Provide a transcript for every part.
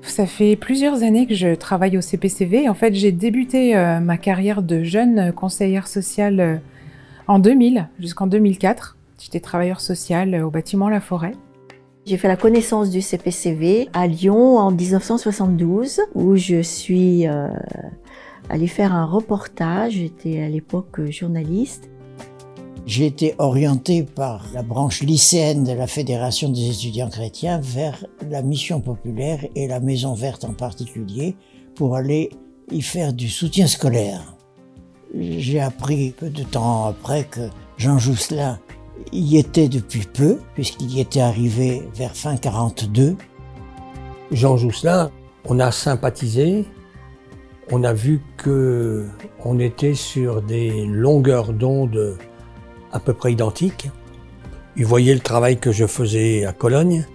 Ça fait plusieurs années que je travaille au CPCV. En fait, j'ai débuté ma carrière de jeune conseillère sociale en 2000 jusqu'en 2004. J'étais travailleuse sociale au bâtiment La Forêt. J'ai fait la connaissance du CPCV à Lyon en 1972, où je suis allée faire un reportage. J'étais à l'époque journaliste. J'ai été orienté par la branche lycéenne de la Fédération des étudiants chrétiens vers la mission populaire et la Maison Verte en particulier pour aller y faire du soutien scolaire. J'ai appris peu de temps après que Jean Jousselin y était depuis peu, puisqu'il y était arrivé vers fin 42. Jean Jousselin, on a sympathisé, on a vu que on était sur des longueurs d'onde à peu près identiques. Il voyait le travail que je faisais à Cologne,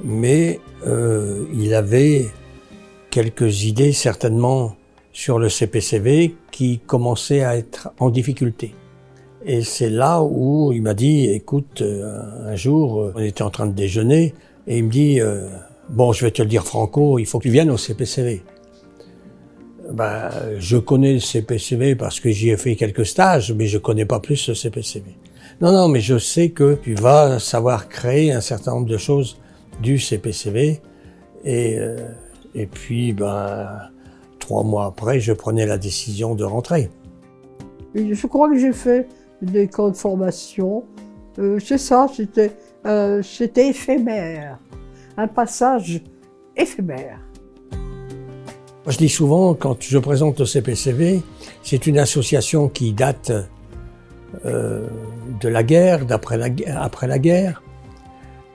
mais il avait quelques idées certainement sur le CPCV qui commençaient à être en difficulté. Et c'est là où il m'a dit, écoute, un jour, on était en train de déjeuner, et il me dit, bon, je vais te le dire franco, il faut que tu viennes au CPCV. Ben, je connais le CPCV parce que j'y ai fait quelques stages, mais je connais pas plus le CPCV. Non, mais je sais que tu vas savoir créer un certain nombre de choses du CPCV. Et puis, ben, 3 mois après, je prenais la décision de rentrer. Je crois que j'ai fait des camps de formation. C'est ça, c'était éphémère. Un passage éphémère. Je dis souvent, quand je présente le CPCV, c'est une association qui date de la guerre, après la guerre,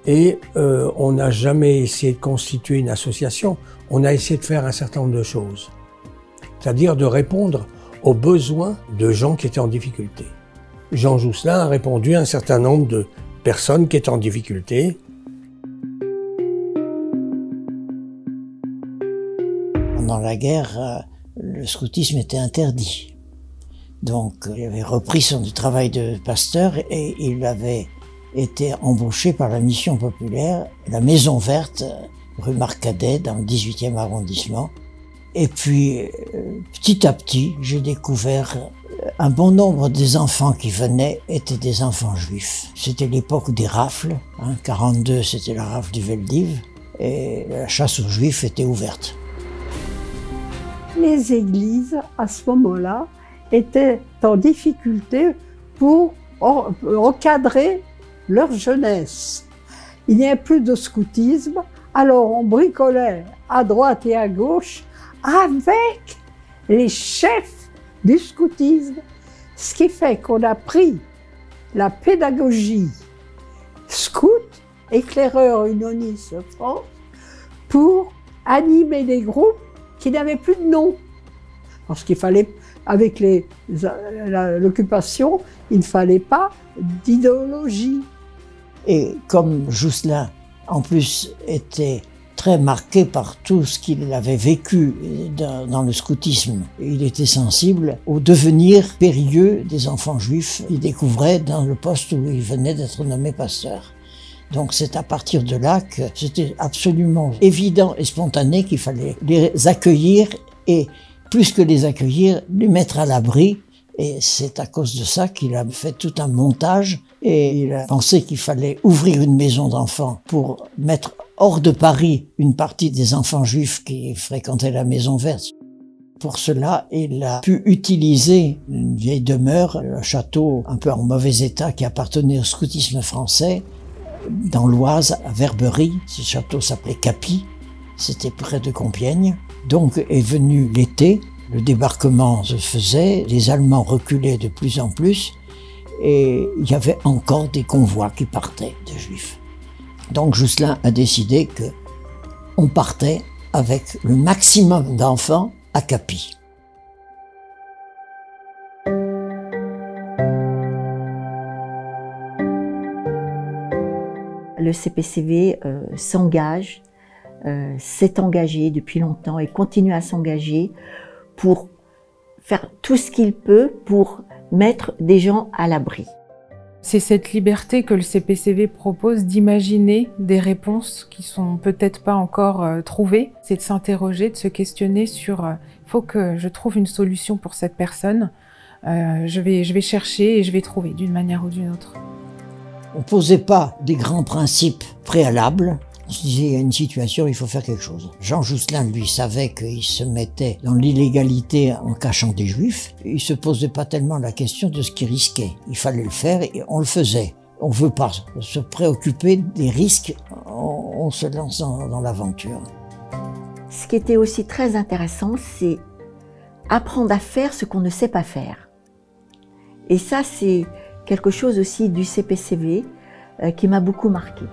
et on n'a jamais essayé de constituer une association, on a essayé de faire un certain nombre de choses, c'est-à-dire de répondre aux besoins de gens qui étaient en difficulté. Jean Jousselin a répondu à un certain nombre de personnes qui étaient en difficulté. Pendant la guerre, le scoutisme était interdit. Donc, il avait repris son travail de pasteur et il avait été embauché par la mission populaire, la Maison Verte, rue Marcadet, dans le 18e arrondissement. Et puis, petit à petit, j'ai découvert un bon nombre des enfants qui venaient étaient des enfants juifs. C'était l'époque des rafles. 42, c'était la rafle du Veldiv. Et la chasse aux juifs était ouverte. Les églises, à ce moment-là, étaient en difficulté pour encadrer leur jeunesse. Il n'y avait plus de scoutisme, alors on bricolait à droite et à gauche avec les chefs du scoutisme, ce qui fait qu'on a pris la pédagogie scout, éclaireur unioniste France, pour animer des groupes qui n'avaient plus de nom. Parce qu'il fallait, avec l'occupation, il ne fallait pas d'idéologie. Et comme Jousselin, en plus, était très marqué par tout ce qu'il avait vécu dans le scoutisme, il était sensible au devenir périlleux des enfants juifs qu'il découvrait dans le poste où il venait d'être nommé pasteur. Donc c'est à partir de là que c'était absolument évident et spontané qu'il fallait les accueillir et, plus que les accueillir, les mettre à l'abri. Et c'est à cause de ça qu'il a fait tout un montage et il a pensé qu'il fallait ouvrir une maison d'enfants pour mettre hors de Paris une partie des enfants juifs qui fréquentaient la Maison Verte. Pour cela, il a pu utiliser une vieille demeure, un château un peu en mauvais état qui appartenait au scoutisme français, dans l'Oise, à Verberie. Ce château s'appelait Capy, c'était près de Compiègne. Donc est venu l'été, le débarquement se faisait, les Allemands reculaient de plus en plus, et il y avait encore des convois qui partaient de Juifs. Donc Jousselin a décidé qu'on partait avec le maximum d'enfants à Capy. Le CPCV s'est engagé depuis longtemps et continue à s'engager pour faire tout ce qu'il peut pour mettre des gens à l'abri. C'est cette liberté que le CPCV propose d'imaginer des réponses qui sont peut-être pas encore trouvées. C'est de s'interroger, de se questionner sur il faut que je trouve une solution pour cette personne. Je vais chercher et je vais trouver d'une manière ou d'une autre. On ne posait pas des grands principes préalables. On se disait, il y a une situation, il faut faire quelque chose. Jean Jousselin, lui, savait qu'il se mettait dans l'illégalité en cachant des juifs. Il ne se posait pas tellement la question de ce qu'il risquait. Il fallait le faire et on le faisait. On ne veut pas se préoccuper des risques en se lançant dans l'aventure. Ce qui était aussi très intéressant, c'est apprendre à faire ce qu'on ne sait pas faire. Et ça, c'est quelque chose aussi du CPCV qui m'a beaucoup marqué.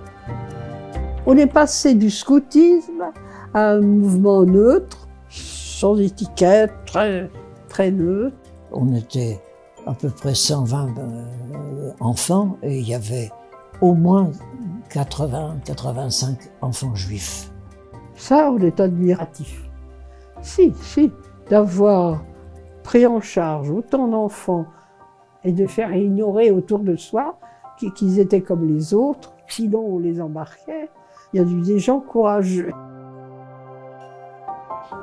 On est passé du scoutisme à un mouvement neutre, sans étiquette, très neutre. On était à peu près 120 enfants et il y avait au moins 80-85 enfants juifs. Ça, on est admiratif. Si, d'avoir pris en charge autant d'enfants et de faire ignorer autour de soi qu'ils étaient comme les autres, sinon on les embarquait. Il y a eu des gens courageux.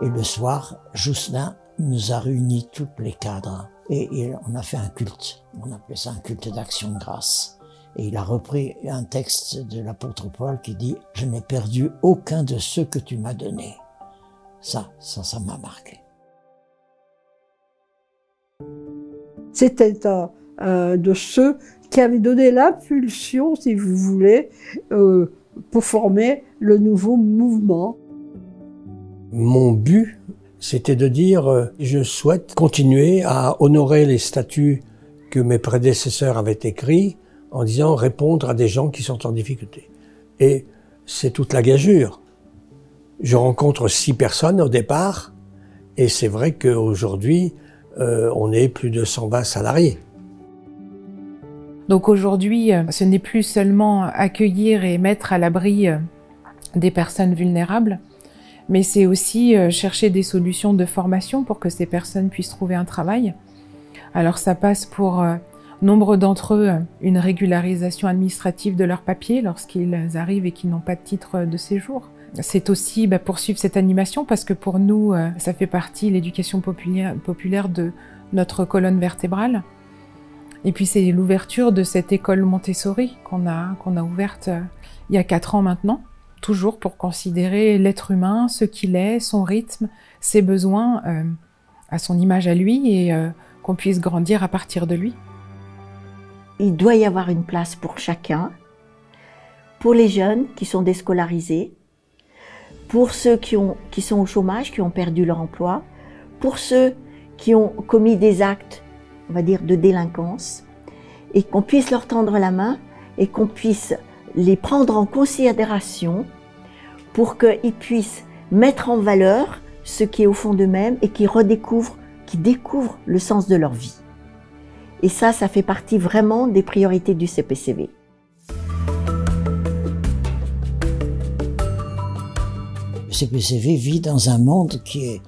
Et le soir, Jousselin nous a réunis tous les cadres et on a fait un culte. On appelait ça un culte d'action de grâce. Et il a repris un texte de l'apôtre Paul qui dit « Je n'ai perdu aucun de ceux que tu m'as donnés ». Ça m'a marqué. C'était de ceux qui avaient donné l'impulsion, si vous voulez, pour former le nouveau mouvement. Mon but, c'était de dire je souhaite continuer à honorer les statuts que mes prédécesseurs avaient écrits en disant répondre à des gens qui sont en difficulté. Et c'est toute la gageure. Je rencontre 6 personnes au départ et c'est vrai qu'aujourd'hui, on est plus de 120 salariés. Donc aujourd'hui, ce n'est plus seulement accueillir et mettre à l'abri des personnes vulnérables, mais c'est aussi chercher des solutions de formation pour que ces personnes puissent trouver un travail. Alors ça passe pour nombre d'entre eux une régularisation administrative de leurs papiers lorsqu'ils arrivent et qu'ils n'ont pas de titre de séjour. C'est aussi poursuivre cette animation parce que pour nous, ça fait partie, l'éducation populaire de notre colonne vertébrale. Et puis c'est l'ouverture de cette école Montessori qu'on a ouverte il y a 4 ans maintenant, toujours pour considérer l'être humain, ce qu'il est, son rythme, ses besoins, à son image à lui et qu'on puisse grandir à partir de lui. Il doit y avoir une place pour chacun, pour les jeunes qui sont déscolarisés, pour ceux qui sont au chômage, qui ont perdu leur emploi, pour ceux qui ont commis des actes, on va dire, de délinquance, et qu'on puisse leur tendre la main et qu'on puisse les prendre en considération pour qu'ils puissent mettre en valeur ce qui est au fond d'eux-mêmes et qu'ils découvrent le sens de leur vie. Et ça fait partie vraiment des priorités du CPCV. Le CPCV vit dans un monde qui est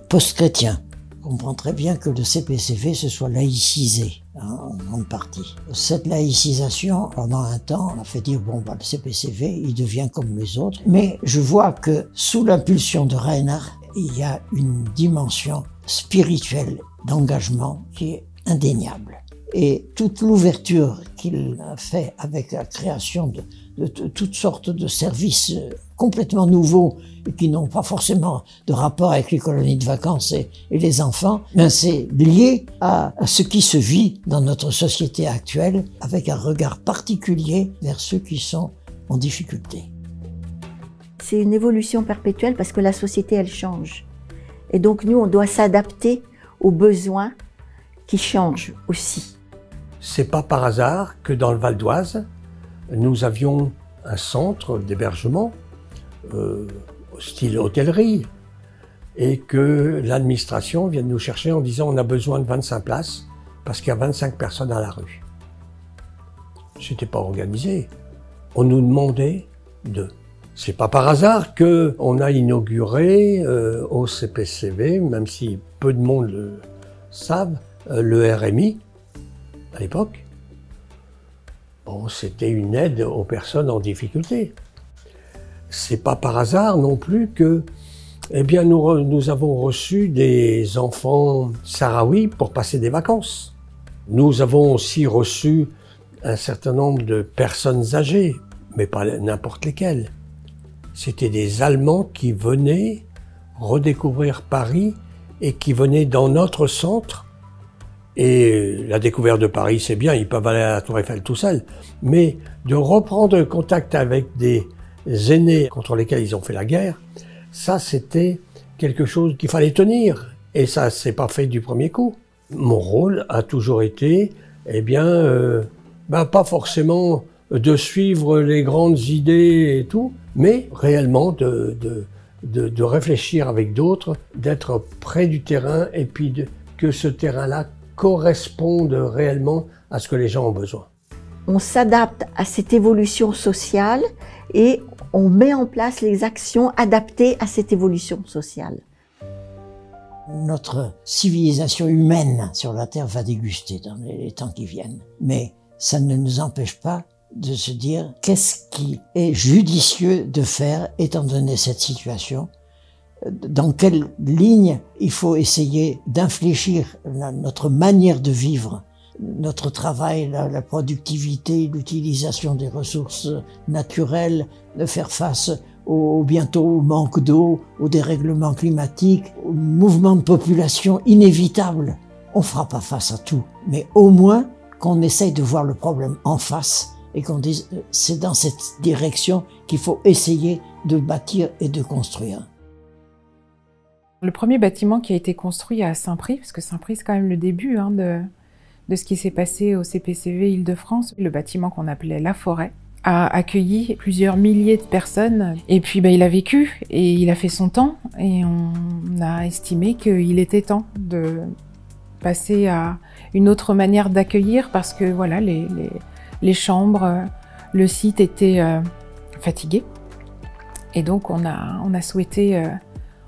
post-chrétien. On comprend très bien que le CPCV se soit laïcisé en grande partie. Cette laïcisation, pendant un temps, on a fait dire bon, le CPCV, il devient comme les autres. Mais je vois que sous l'impulsion de Reinhard, il y a une dimension spirituelle d'engagement qui est indéniable. Et toute l'ouverture qu'il a fait avec la création de toutes sortes de services complètement nouveaux et qui n'ont pas forcément de rapport avec les colonies de vacances et les enfants, c'est lié à ce qui se vit dans notre société actuelle avec un regard particulier vers ceux qui sont en difficulté. C'est une évolution perpétuelle parce que la société, elle change. Et donc nous, on doit s'adapter aux besoins qui changent aussi. C'est pas par hasard que dans le Val d'Oise, nous avions un centre d'hébergement style hôtellerie et que l'administration vient de nous chercher en disant on a besoin de 25 places parce qu'il y a 25 personnes à la rue. C'était pas organisé. On nous demandait de. C'est pas par hasard qu'on a inauguré au CPCV, même si peu de monde savent, le RMI, à l'époque, bon, c'était une aide aux personnes en difficulté. C'est pas par hasard non plus que, eh bien, nous avons reçu des enfants sahraouis pour passer des vacances. Nous avons aussi reçu un certain nombre de personnes âgées, mais pas n'importe lesquelles. C'était des Allemands qui venaient redécouvrir Paris et qui venaient dans notre centre. Et la découverte de Paris, c'est bien, ils peuvent aller à la Tour Eiffel tout seuls, mais de reprendre contact avec des aînés contre lesquels ils ont fait la guerre, ça c'était quelque chose qu'il fallait tenir. Et ça, c'est pas fait du premier coup. Mon rôle a toujours été, eh bien, pas forcément de suivre les grandes idées et tout, mais réellement de réfléchir avec d'autres, d'être près du terrain et puis que ce terrain-là corresponde réellement à ce que les gens ont besoin. On s'adapte à cette évolution sociale et on met en place les actions adaptées à cette évolution sociale. Notre civilisation humaine sur la Terre va déguster dans les temps qui viennent. Mais ça ne nous empêche pas de se dire qu'est-ce qui est judicieux de faire étant donné cette situation, dans quelle ligne il faut essayer d'infléchir notre manière de vivre, notre travail, la productivité, l'utilisation des ressources naturelles, de faire face bientôt au manque d'eau, au dérèglement climatique, au mouvement de population inévitable. On fera pas face à tout, mais au moins qu'on essaye de voir le problème en face et qu'on dise c'est dans cette direction qu'il faut essayer de bâtir et de construire. Le premier bâtiment qui a été construit à Saint-Prix, parce que Saint-Prix c'est quand même le début de ce qui s'est passé au CPCV Île-de-France, le bâtiment qu'on appelait La Forêt, a accueilli plusieurs milliers de personnes. Et puis il a vécu et il a fait son temps et on a estimé qu'il était temps de passer à une autre manière d'accueillir parce que voilà, les chambres, le site était fatigué. Et donc on a souhaité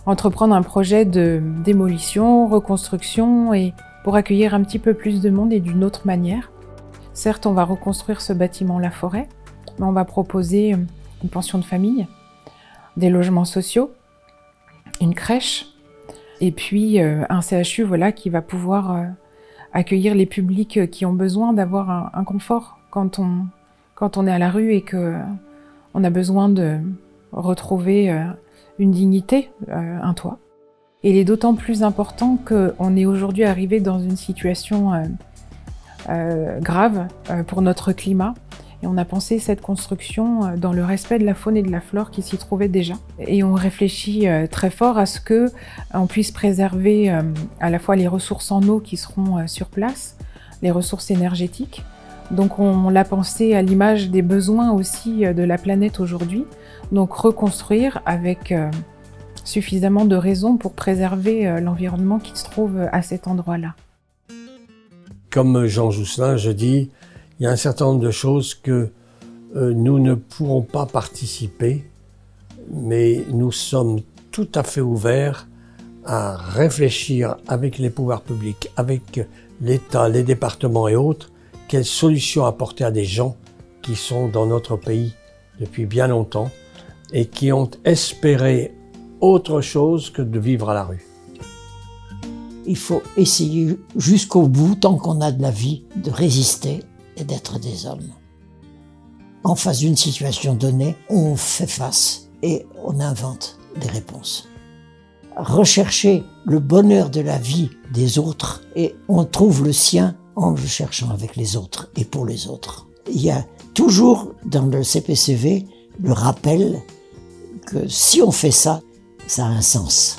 entreprendre un projet de démolition, reconstruction et pour accueillir un petit peu plus de monde et d'une autre manière. Certes, on va reconstruire ce bâtiment La Forêt, mais on va proposer une pension de famille, des logements sociaux, une crèche, et puis un CHU qui va pouvoir accueillir les publics qui ont besoin d'avoir un confort quand on est à la rue et qu'on a besoin de retrouver une dignité, un toit. Et il est d'autant plus important qu'on est aujourd'hui arrivé dans une situation grave pour notre climat. Et on a pensé cette construction dans le respect de la faune et de la flore qui s'y trouvaient déjà. Et on réfléchit très fort à ce qu'on puisse préserver à la fois les ressources en eau qui seront sur place, les ressources énergétiques. Donc on l'a pensé à l'image des besoins aussi de la planète aujourd'hui. Donc reconstruire avec suffisamment de raisons pour préserver l'environnement qui se trouve à cet endroit-là. Comme Jean Jousselin, je dis, il y a un certain nombre de choses que nous ne pourrons pas participer, mais nous sommes tout à fait ouverts à réfléchir avec les pouvoirs publics, avec l'État, les départements et autres, quelles solutions apporter à des gens qui sont dans notre pays depuis bien longtemps et qui ont espéré autre chose que de vivre à la rue. Il faut essayer jusqu'au bout, tant qu'on a de la vie, de résister et d'être des hommes. En face d'une situation donnée, on fait face et on invente des réponses. Rechercher le bonheur de la vie des autres et on trouve le sien en le cherchant avec les autres et pour les autres. Il y a toujours dans le CPCV le rappel que si on fait ça, ça a un sens.